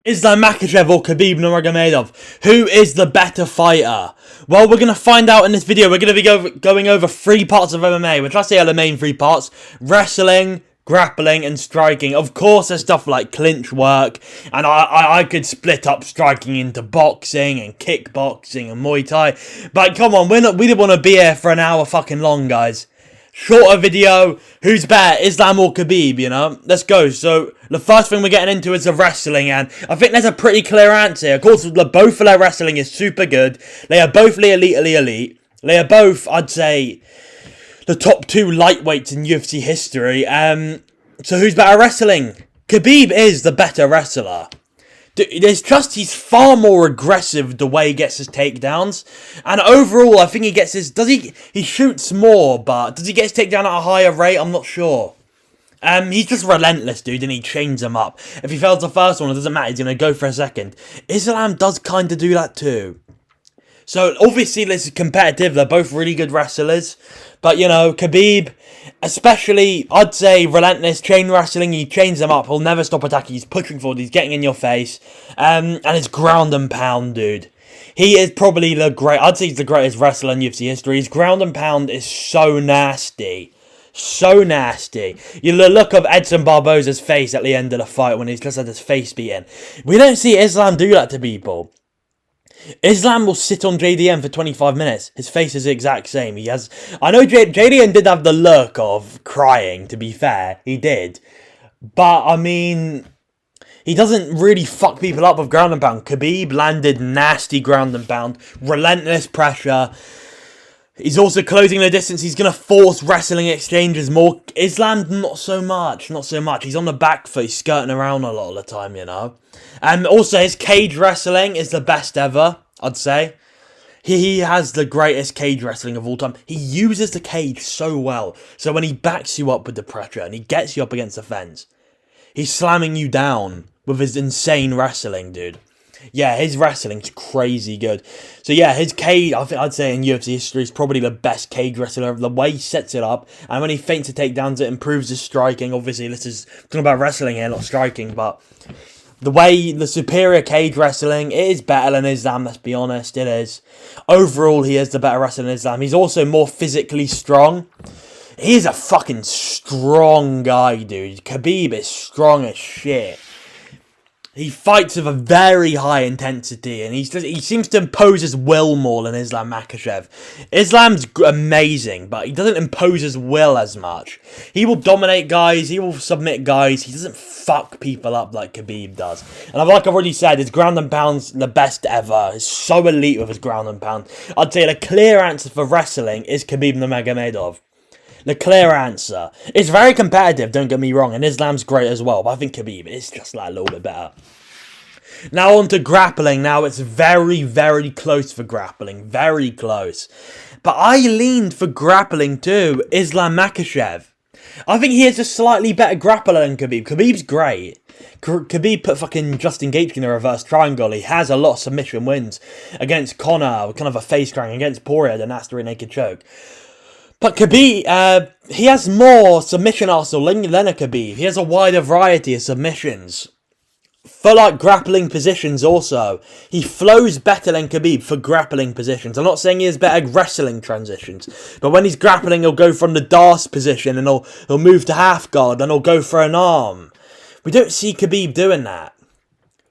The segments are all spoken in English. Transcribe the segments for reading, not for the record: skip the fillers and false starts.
Islam Makhachev or Khabib Nurmagomedov? Who is the better fighter? Well, we're going to find out in this video. We're going to be going over 3 parts of MMA, which I say are the main 3 parts. Wrestling, grappling, and striking. Of course, there's stuff like clinch work, and I could split up striking into boxing and kickboxing and Muay Thai. But come on, we didn't want to be here for an hour fucking long, guys. Shorter video, who's better, Islam or Khabib, you know? Let's go. So, the first thing we're getting into is the wrestling, and I think there's a pretty clear answer. Of course, both of their wrestling is super good. They are both the elite. They are both, I'd say, the top 2 lightweights in UFC history. So who's better wrestling? Khabib is the better wrestler. He's far more aggressive the way he gets his takedowns. And overall, I think he gets his... He shoots more, but does he get his takedown at a higher rate? I'm not sure. He's just relentless, dude, and he chains them up. If he fails the first one, it doesn't matter. He's going to go for a second. Islam does kind of do that too. So, obviously, this is competitive. They're both really good wrestlers. But, you know, Khabib, especially, I'd say, relentless chain wrestling. He chains them up. He'll never stop attacking. He's pushing forward. He's getting in your face. And it's ground and pound, dude. He is probably I'd say he's the greatest wrestler in UFC history. His ground and pound is so nasty. So nasty. You look of Edson Barboza's face at the end of the fight when he's just had his face beaten. We don't see Islam do that to people. Islam will sit on JDM for 25 minutes. His face is the exact same. I know JDM did have the look of crying, to be fair. He did. But, I mean, he doesn't really fuck people up with ground and pound. Khabib landed nasty ground and pound. Relentless pressure. He's also closing the distance. He's going to force wrestling exchanges more. Islam, not so much. Not so much. He's on the back foot. He's skirting around a lot of the time, you know. And also, his cage wrestling is the best ever, I'd say. He has the greatest cage wrestling of all time. He uses the cage so well. So when he backs you up with the pressure and he gets you up against the fence, he's slamming you down with his insane wrestling, dude. Yeah, his wrestling's crazy good. So yeah, his cage, I think I'd say in UFC history, is probably the best cage wrestler. The way he sets it up, and when he feints the takedowns, it improves his striking. Obviously, this is talking about wrestling here, not striking, but the superior cage wrestling, it is better than Islam, let's be honest, it is. Overall, he is the better wrestler than Islam. He's also more physically strong. He's a fucking strong guy, dude. Khabib is strong as shit. He fights with a very high intensity, and he seems to impose his will more than Islam Makhachev. Islam's amazing, but he doesn't impose his will as much. He will dominate guys, he will submit guys, he doesn't fuck people up like Khabib does. And like I've already said, his ground and pound's the best ever. He's so elite with his ground and pound. I'd say the clear answer for wrestling is Khabib Nurmagomedov. The clear answer. It's very competitive, don't get me wrong, and Islam's great as well, but I think Khabib is just like a little bit better. Now on to grappling. Now it's very, very close for grappling. Very close. But I leaned for grappling too, Islam Makhachev. I think he is a slightly better grappler than Khabib. Khabib's great. Khabib put fucking Justin Gaethje in a reverse triangle. He has a lot of submission wins against Conor, kind of a face crank, against Poirier, the nasty naked choke. But Khabib, he has more submission arsenal than a Khabib. He has a wider variety of submissions. For like grappling positions also, he flows better than Khabib for grappling positions. I'm not saying he has better wrestling transitions, but when he's grappling, he'll go from the Darce position and he'll move to half guard and he'll go for an arm. We don't see Khabib doing that.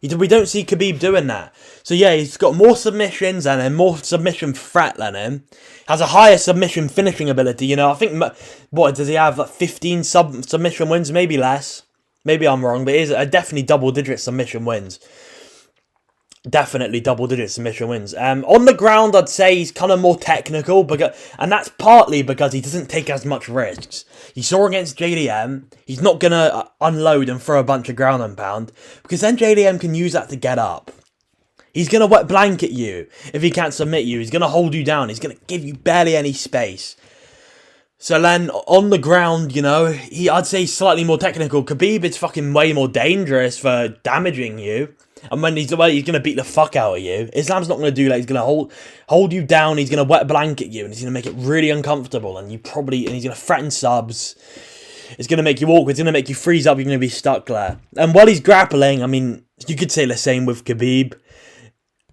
We don't see Khabib doing that. So yeah, he's got more submissions than him, more submission threat than him. Has a higher submission finishing ability, you know. I think, what, does he have, like 15 submission wins? Maybe less. Maybe I'm wrong, but he is definitely double-digit submission wins. Definitely double-digit submission wins. On the ground, I'd say he's kind of more technical, and that's partly because he doesn't take as much risks. You saw against JDM, he's not going to unload and throw a bunch of ground and pound, because then JDM can use that to get up. He's going to wet blanket you if he can't submit you. He's going to hold you down. He's going to give you barely any space. So then, on the ground, you know, I'd say he's slightly more technical. Khabib is fucking way more dangerous for damaging you. And when he's going to beat the fuck out of you. Islam's not going to do that. He's going to hold you down. He's going to wet blanket you. And he's going to make it really uncomfortable. And he's going to threaten subs. It's going to make you awkward. It's going to make you freeze up. You're going to be stuck there. And while he's grappling, I mean, You could say the same with Khabib.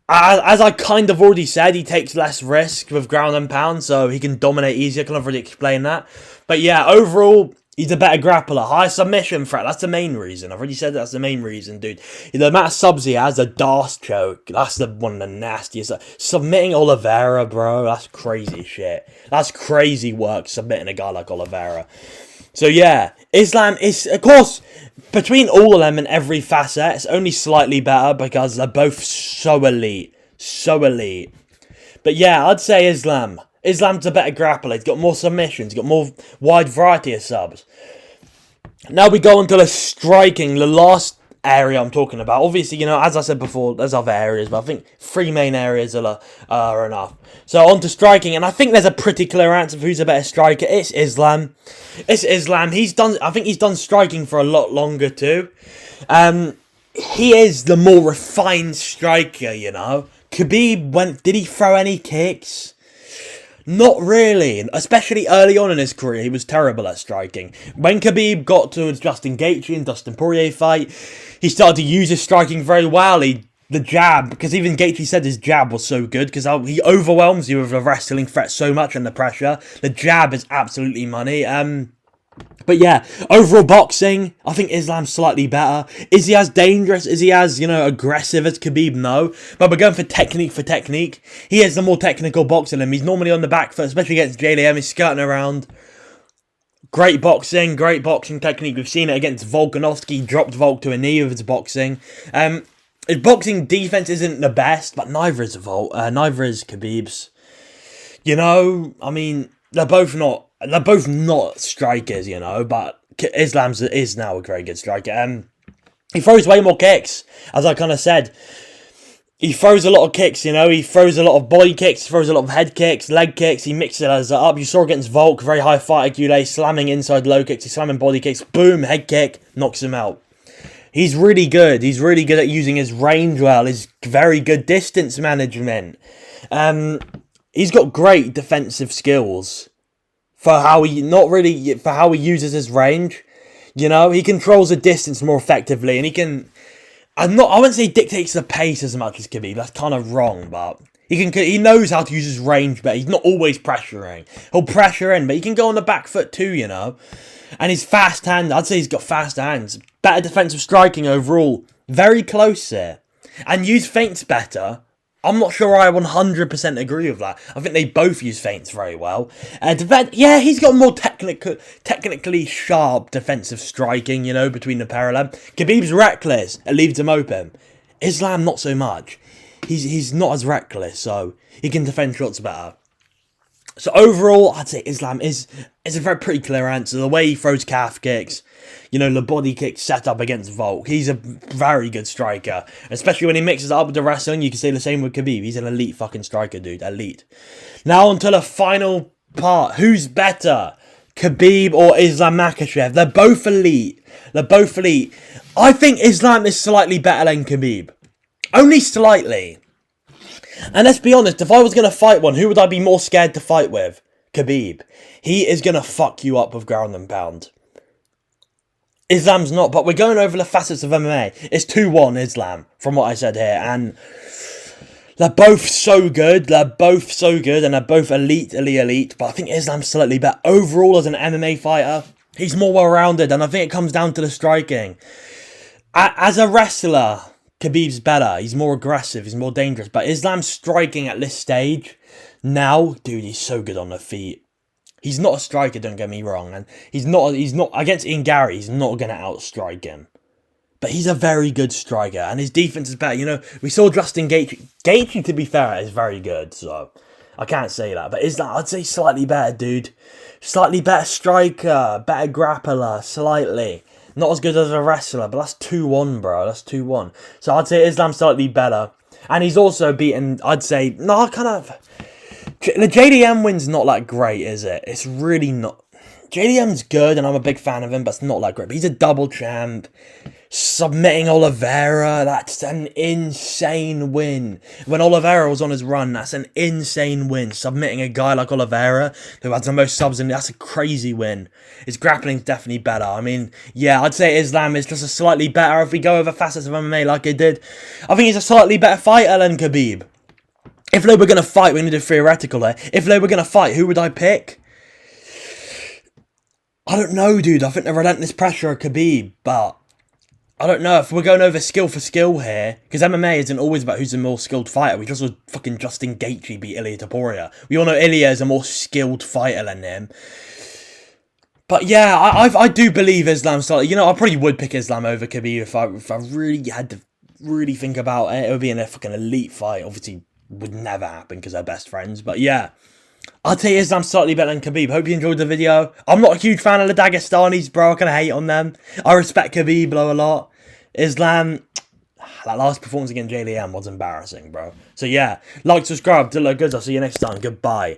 As I kind of already said, he takes less risk with ground and pound, so he can dominate easier. I can already explain that. But yeah, overall, he's a better grappler. High submission threat, that's the main reason. I've already said that's the main reason, dude. The amount of subs he has, the Darce choke, that's one of the nastiest. Submitting Oliveira, bro, that's crazy shit. That's crazy work, submitting a guy like Oliveira. So yeah, Islam is, of course, between all of them in every facet, it's only slightly better because they're both so elite. So elite. But yeah, I'd say Islam. Islam's a better grappler. He's got more submissions. He's got more wide variety of subs. Now we go on to the striking, the last area I'm talking about. Obviously, you know, as I said before, there's other areas, but I think 3 main areas are enough. So on to striking, and I think there's a pretty clear answer for who's a better striker. It's Islam. It's Islam. I think he's done striking for a lot longer too. He is the more refined striker, you know. Khabib did he throw any kicks? Not really, especially early on in his career, he was terrible at striking. When Khabib got to his Justin Gaethje and Dustin Poirier fight, he started to use his striking very well. The jab, because even Gaethje said his jab was so good, because he overwhelms you with the wrestling threat so much and the pressure. The jab is absolutely money. But yeah, overall boxing, I think Islam's slightly better. Is he as dangerous? Is he as, aggressive as Khabib? No. But we're going for technique. He is the more technical boxer than him. He's normally on the back foot, especially against JDM. He's skirting around. Great boxing technique. We've seen it against Volkanovski. He dropped Volk to a knee with his boxing. His boxing defense isn't the best, but neither is Khabib's. I mean, they're both not strikers, but Islam is now a very good striker. He throws way more kicks, as I kind of said. He throws a lot of kicks, he throws a lot of body kicks, he throws a lot of head kicks, leg kicks, he mixes it up. You saw against Volk, very high fight IQ, slamming inside low kicks, he's slamming body kicks, boom, head kick, knocks him out. He's really good. He's really good at using his range well, his very good distance management. He's got great defensive skills for how he uses his range. He controls the distance more effectively, and he can. I wouldn't say he dictates the pace as much as Khabib. That's kind of wrong, but he knows how to use his range better. He's not always pressuring. He'll pressure in, but he can go on the back foot too. And his fast hand. I'd say he's got fast hands. Better defensive striking overall. Very close here, and use feints better. I'm not sure I 100% agree with that. I think they both use feints very well. He's got more technically sharp defensive striking, between the pair of them. Khabib's reckless. It leaves him open. Islam, not so much. He's not as reckless, so he can defend shots better. So overall, I'd say Islam is a very pretty clear answer. The way he throws calf kicks, the body kick set up against Volk. He's a very good striker. Especially when he mixes it up with the wrestling. You can say the same with Khabib. He's an elite fucking striker, dude. Elite. Now on to the final part. Who's better? Khabib or Islam Makhachev? They're both elite. I think Islam is slightly better than Khabib. Only slightly. And let's be honest, if I was going to fight one, who would I be more scared to fight with? Khabib. He is going to fuck you up with ground and pound. Islam's not, but we're going over the facets of MMA. It's 2-1 Islam, from what I said here. And they're both so good. And they're both elite. But I think Islam's slightly better. Overall, as an MMA fighter, he's more well-rounded. And I think it comes down to the striking. As a wrestler, Khabib's better. He's more aggressive. He's more dangerous. But Islam's striking at this stage, now, dude, he's so good on the feet. He's not a striker, don't get me wrong. And he's not against Ian Gary, he's not going to outstrike him. But he's a very good striker. And his defense is better. We saw Justin Gaethje. Gaethje, to be fair, is very good. So, I can't say that. But Islam, I'd say slightly better, dude. Slightly better striker. Better grappler. Slightly. Not as good as a wrestler, but that's 2-1, bro. That's 2-1. So I'd say Islam's slightly better. And he's also beaten, I'd say, the JDM win's not that great, is it? It's really not. JDM's good, and I'm a big fan of him, but it's not that great. But he's a double champ. Submitting Oliveira, that's an insane win. When Oliveira was on his run, that's an insane win. Submitting a guy like Oliveira, who has the most subs in, that's a crazy win. His grappling's definitely better. I mean, yeah, I'd say Islam is just a slightly better, if we go over facets of MMA like he did, I think he's a slightly better fighter than Khabib. If they were going to fight, we're going to do theoretical there. If they were going to fight, who would I pick? I don't know, dude. I think the relentless pressure of Khabib, but I don't know if we're going over skill for skill here, because MMA isn't always about who's a more skilled fighter. We just saw fucking Justin Gaethje beat Ilia Topuria. We all know Ilia is a more skilled fighter than him. But yeah, I do believe Islam slightly. You know, I probably would pick Islam over Khabib if I really had to really think about it. It would be in a fucking elite fight. Obviously, would never happen because they're best friends. But yeah, I'd say Islam slightly better than Khabib. Hope you enjoyed the video. I'm not a huge fan of the Dagestanis, bro. I kind of hate on them. I respect Khabib though a lot. Islam, that last performance against JDM was embarrassing, bro. So yeah, like, subscribe, do look good. I'll see you next time. Goodbye.